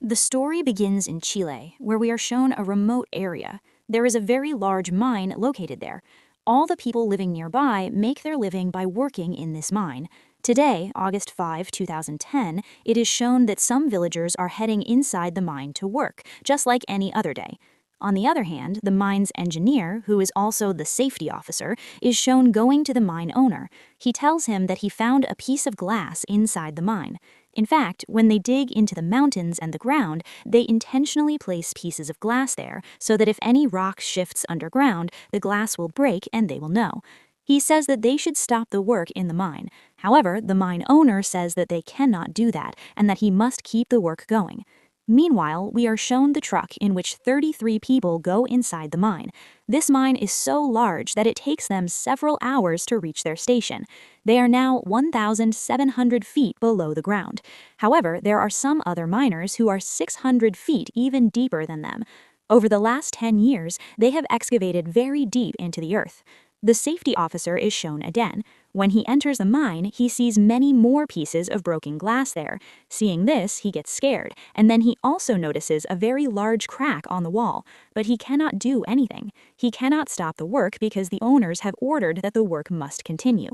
The story begins in Chile, where we are shown a remote area. There is a very large mine located there. All the people living nearby make their living by working in this mine. Today, August 5, 2010, it is shown that some villagers are heading inside the mine to work, just like any other day. On the other hand, the mine's engineer, who is also the safety officer, is shown going to the mine owner. He tells him that he found a piece of glass inside the mine. In fact, when they dig into the mountains and the ground, they intentionally place pieces of glass there so that if any rock shifts underground, the glass will break and they will know. He says that they should stop the work in the mine. However, the mine owner says that they cannot do that and that he must keep the work going. Meanwhile, we are shown the truck in which 33 people go inside the mine. This mine is so large that it takes them several hours to reach their station. They are now 1,700 feet below the ground. However, there are some other miners who are 600 feet even deeper than them. Over the last 10 years, they have excavated very deep into the earth. The safety officer is shown again. When he enters the mine, he sees many more pieces of broken glass there. Seeing this, he gets scared, and then he also notices a very large crack on the wall. But he cannot do anything. He cannot stop the work because the owners have ordered that the work must continue.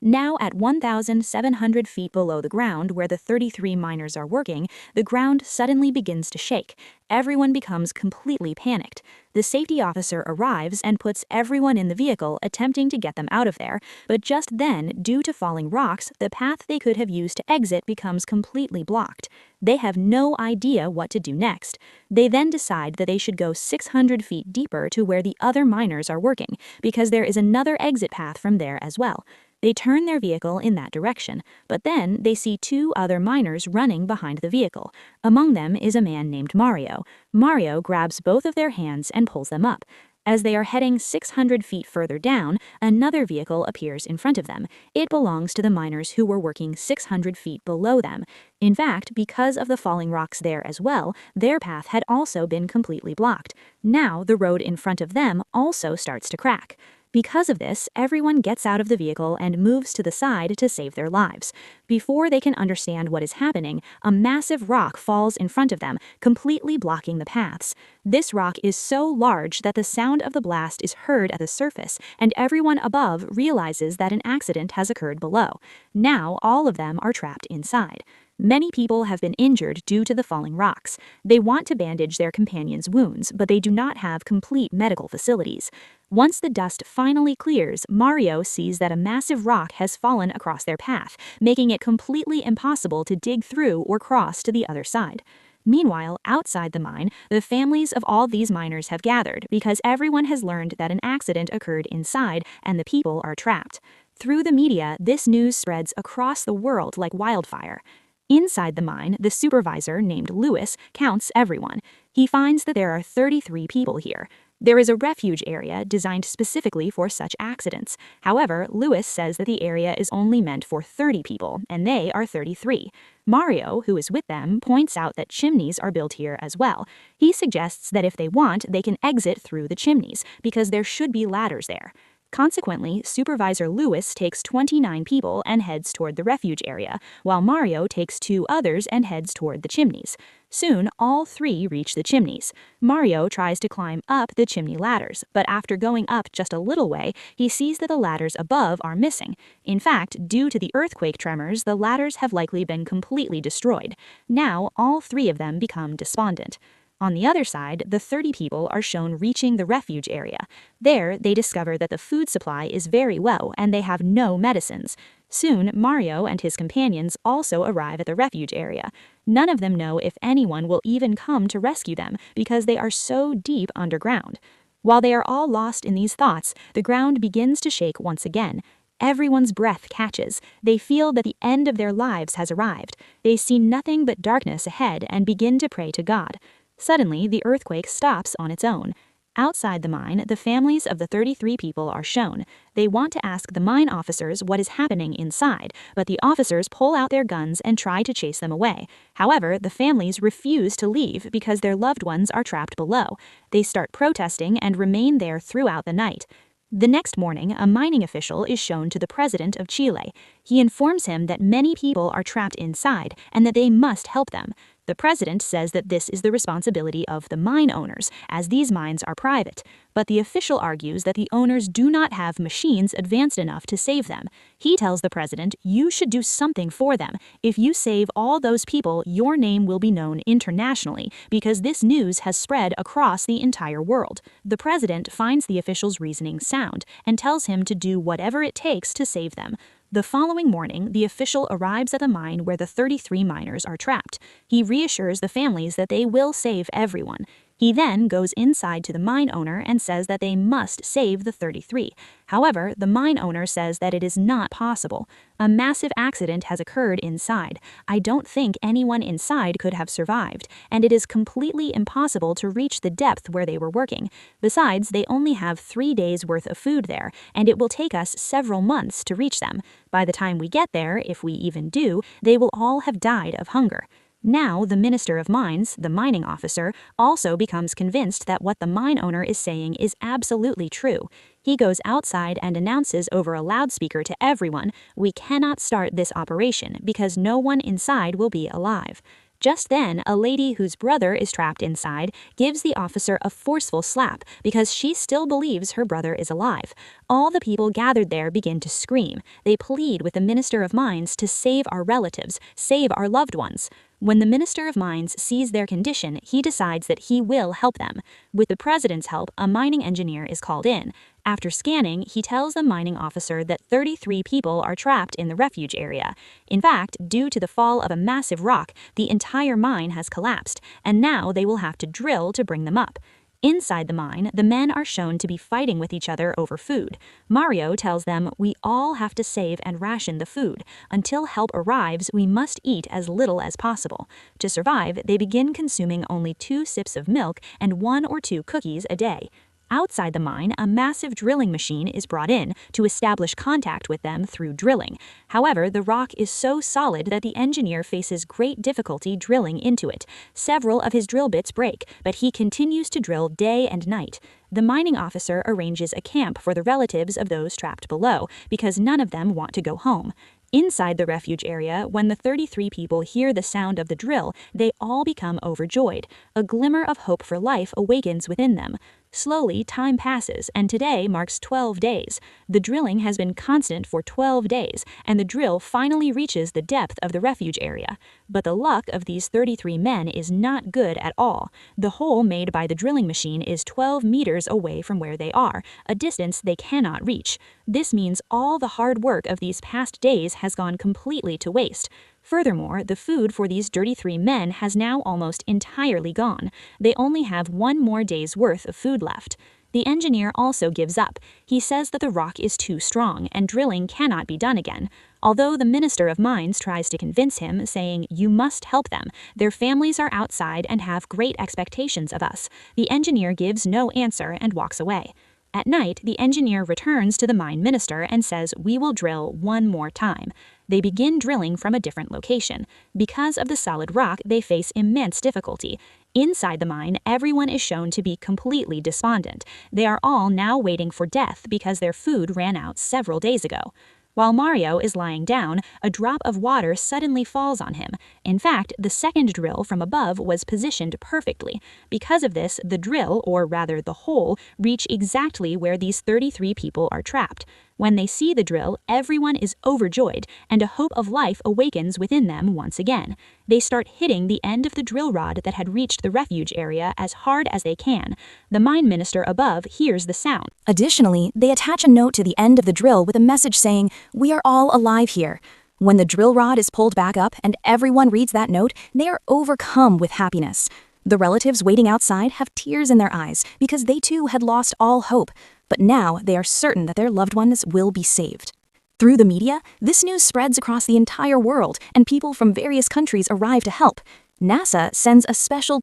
Now at 1,700 feet below the ground where the 33 miners are working, the ground suddenly begins to shake. Everyone becomes completely panicked. The safety officer arrives and puts everyone in the vehicle attempting to get them out of there, but just then, due to falling rocks, the path they could have used to exit becomes completely blocked. They have no idea what to do next. They then decide that they should go 600 feet deeper to where the other miners are working, because there is another exit path from there as well. They turn their vehicle in that direction, but then they see two other miners running behind the vehicle. Among them is a man named Mario. Mario grabs both of their hands and pulls them up. As they are heading 600 feet further down, another vehicle appears in front of them. It belongs to the miners who were working 600 feet below them. In fact, because of the falling rocks there as well, their path had also been completely blocked. Now the road in front of them also starts to crack. Because of this, everyone gets out of the vehicle and moves to the side to save their lives. Before they can understand what is happening, a massive rock falls in front of them, completely blocking the paths. This rock is so large that the sound of the blast is heard at the surface, and everyone above realizes that an accident has occurred below. Now all of them are trapped inside. Many people have been injured due to the falling rocks. They want to bandage their companions' wounds, but they do not have complete medical facilities. Once the dust finally clears, Mario sees that a massive rock has fallen across their path, making it completely impossible to dig through or cross to the other side. Meanwhile, outside the mine, the families of all these miners have gathered because everyone has learned that an accident occurred inside and the people are trapped. Through the media, this news spreads across the world like wildfire. Inside the mine, the supervisor, named Lewis, counts everyone. He finds that there are 33 people here. There is a refuge area designed specifically for such accidents. However, Lewis says that the area is only meant for 30 people, and they are 33. Mario, who is with them, points out that chimneys are built here as well. He suggests that if they want, they can exit through the chimneys, because there should be ladders there. Consequently, Supervisor Lewis takes 29 people and heads toward the refuge area, while Mario takes 2 others and heads toward the chimneys. Soon, all 3 reach the chimneys. Mario tries to climb up the chimney ladders, but after going up just a little way, he sees that the ladders above are missing. In fact, due to the earthquake tremors, the ladders have likely been completely destroyed. Now, all 3 of them become despondent. On the other side, the 30 people are shown reaching the refuge area. There, they discover that the food supply is very low and they have no medicines. Soon, Mario and his companions also arrive at the refuge area. None of them know if anyone will even come to rescue them because they are so deep underground. While they are all lost in these thoughts, the ground begins to shake once again. Everyone's breath catches. They feel that the end of their lives has arrived. They see nothing but darkness ahead and begin to pray to God. Suddenly, the earthquake stops on its own. Outside the mine, the families of the 33 people are shown. They want to ask the mine officers what is happening inside, but the officers pull out their guns and try to chase them away. However, the families refuse to leave because their loved ones are trapped below. They start protesting and remain there throughout the night. The next morning, a mining official is shown to the president of Chile. He informs him that many people are trapped inside and that they must help them. The president says that this is the responsibility of the mine owners, as these mines are private. But the official argues that the owners do not have machines advanced enough to save them. He tells the president, "You should do something for them. If you save all those people, your name will be known internationally, because this news has spread across the entire world." The president finds the official's reasoning sound and tells him to do whatever it takes to save them. The following morning, the official arrives at the mine where the 33 miners are trapped. He reassures the families that they will save everyone. He then goes inside to the mine owner and says that they must save the 33. However, the mine owner says that it is not possible. A massive accident has occurred inside. I don't think anyone inside could have survived, and it is completely impossible to reach the depth where they were working. Besides, they only have 3 days worth of food there, and it will take us several months to reach them. By the time we get there, if we even do, they will all have died of hunger. Now, the Minister of Mines, the mining officer, also becomes convinced that what the mine owner is saying is absolutely true. He goes outside and announces over a loudspeaker to everyone, "We cannot start this operation because no one inside will be alive." Just then, a lady whose brother is trapped inside gives the officer a forceful slap because she still believes her brother is alive. All the people gathered there begin to scream. They plead with the Minister of Mines to save our relatives, save our loved ones. When the Minister of Mines sees their condition, he decides that he will help them. With the president's help, a mining engineer is called in. After scanning, he tells the mining officer that 33 people are trapped in the refuge area. In fact, due to the fall of a massive rock, the entire mine has collapsed, and now they will have to drill to bring them up. Inside the mine, the men are shown to be fighting with each other over food. Mario tells them, "We all have to save and ration the food. Until help arrives, we must eat as little as possible." To survive, they begin consuming only 2 sips of milk and 1 or 2 cookies a day. Outside the mine, a massive drilling machine is brought in to establish contact with them through drilling. However, the rock is so solid that the engineer faces great difficulty drilling into it. Several of his drill bits break, but he continues to drill day and night. The mining officer arranges a camp for the relatives of those trapped below, because none of them want to go home. Inside the refuge area, when the 33 people hear the sound of the drill, they all become overjoyed. A glimmer of hope for life awakens within them. Slowly, time passes, and today marks 12 days. The drilling has been constant for 12 days, and the drill finally reaches the depth of the refuge area. But the luck of these 33 men is not good at all. The hole made by the drilling machine is 12 meters away from where they are, a distance they cannot reach. This means all the hard work of these past days has gone completely to waste. Furthermore, the food for these 33 men has now almost entirely gone. They only have 1 more day's worth of food left. The engineer also gives up. He says that the rock is too strong and drilling cannot be done again. Although the Minister of Mines tries to convince him, saying, "You must help them. Their families are outside and have great expectations of us," the engineer gives no answer and walks away. At night, the engineer returns to the mine minister and says, "We will drill 1 more time." They begin drilling from a different location. Because of the solid rock, they face immense difficulty. Inside the mine, everyone is shown to be completely despondent. They are all now waiting for death because their food ran out several days ago. While Mario is lying down, a drop of water suddenly falls on him. In fact, the second drill from above was positioned perfectly. Because of this, the drill, or rather the hole, reach exactly where these 33 people are trapped. When they see the drill, everyone is overjoyed, and a hope of life awakens within them once again. They start hitting the end of the drill rod that had reached the refuge area as hard as they can. The mine minister above hears the sound. Additionally, they attach a note to the end of the drill with a message saying, "We are all alive here." When the drill rod is pulled back up and everyone reads that note, they are overcome with happiness. The relatives waiting outside have tears in their eyes because they too had lost all hope, but now they are certain that their loved ones will be saved. Through the media, this news spreads across the entire world, and people from various countries arrive to help. NASA sends a special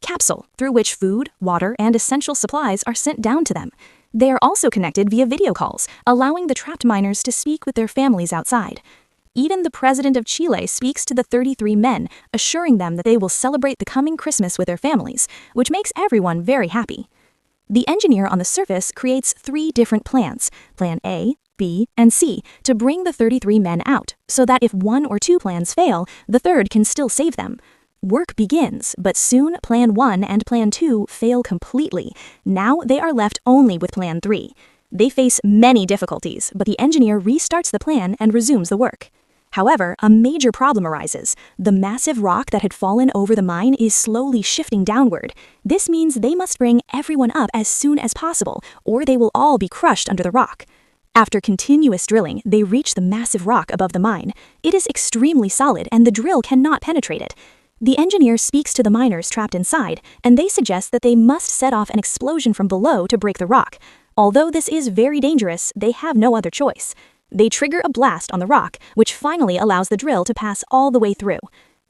capsule, through which food, water, and essential supplies are sent down to them. They are also connected via video calls, allowing the trapped miners to speak with their families outside. Even the president of Chile speaks to the 33 men, assuring them that they will celebrate the coming Christmas with their families, which makes everyone very happy. The engineer on the surface creates 3 different plans, Plan A, B, and C, to bring the 33 men out, so that if 1 or 2 plans fail, the third can still save them. Work begins, but soon Plan 1 and Plan 2 fail completely. Now they are left only with Plan 3. They face many difficulties, but the engineer restarts the plan and resumes the work. However, a major problem arises. The massive rock that had fallen over the mine is slowly shifting downward. This means they must bring everyone up as soon as possible, or they will all be crushed under the rock. After continuous drilling, they reach the massive rock above the mine. It is extremely solid, and the drill cannot penetrate it. The engineer speaks to the miners trapped inside, and they suggest that they must set off an explosion from below to break the rock. Although this is very dangerous, they have no other choice. They trigger a blast on the rock, which finally allows the drill to pass all the way through.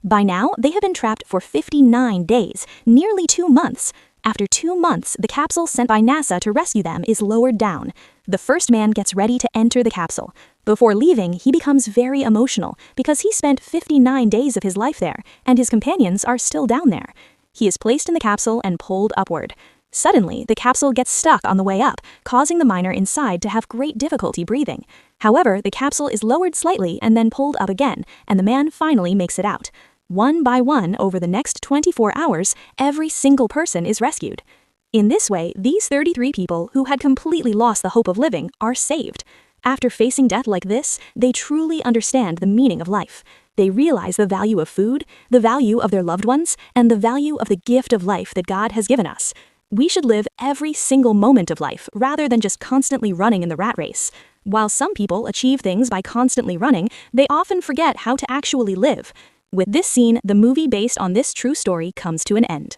By now, they have been trapped for 59 days, nearly 2 months. After 2 months, the capsule sent by NASA to rescue them is lowered down. The first man gets ready to enter the capsule. Before leaving, he becomes very emotional because he spent 59 days of his life there, and his companions are still down there. He is placed in the capsule and pulled upward. Suddenly, the capsule gets stuck on the way up, causing the miner inside to have great difficulty breathing. However, the capsule is lowered slightly and then pulled up again, and the man finally makes it out. One by one, over the next 24 hours, every single person is rescued. In this way, these 33 people who had completely lost the hope of living are saved. After facing death like this, they truly understand the meaning of life. They realize the value of food, the value of their loved ones, and the value of the gift of life that God has given us. We should live every single moment of life rather than just constantly running in the rat race. While some people achieve things by constantly running, they often forget how to actually live. With this scene, the movie based on this true story comes to an end.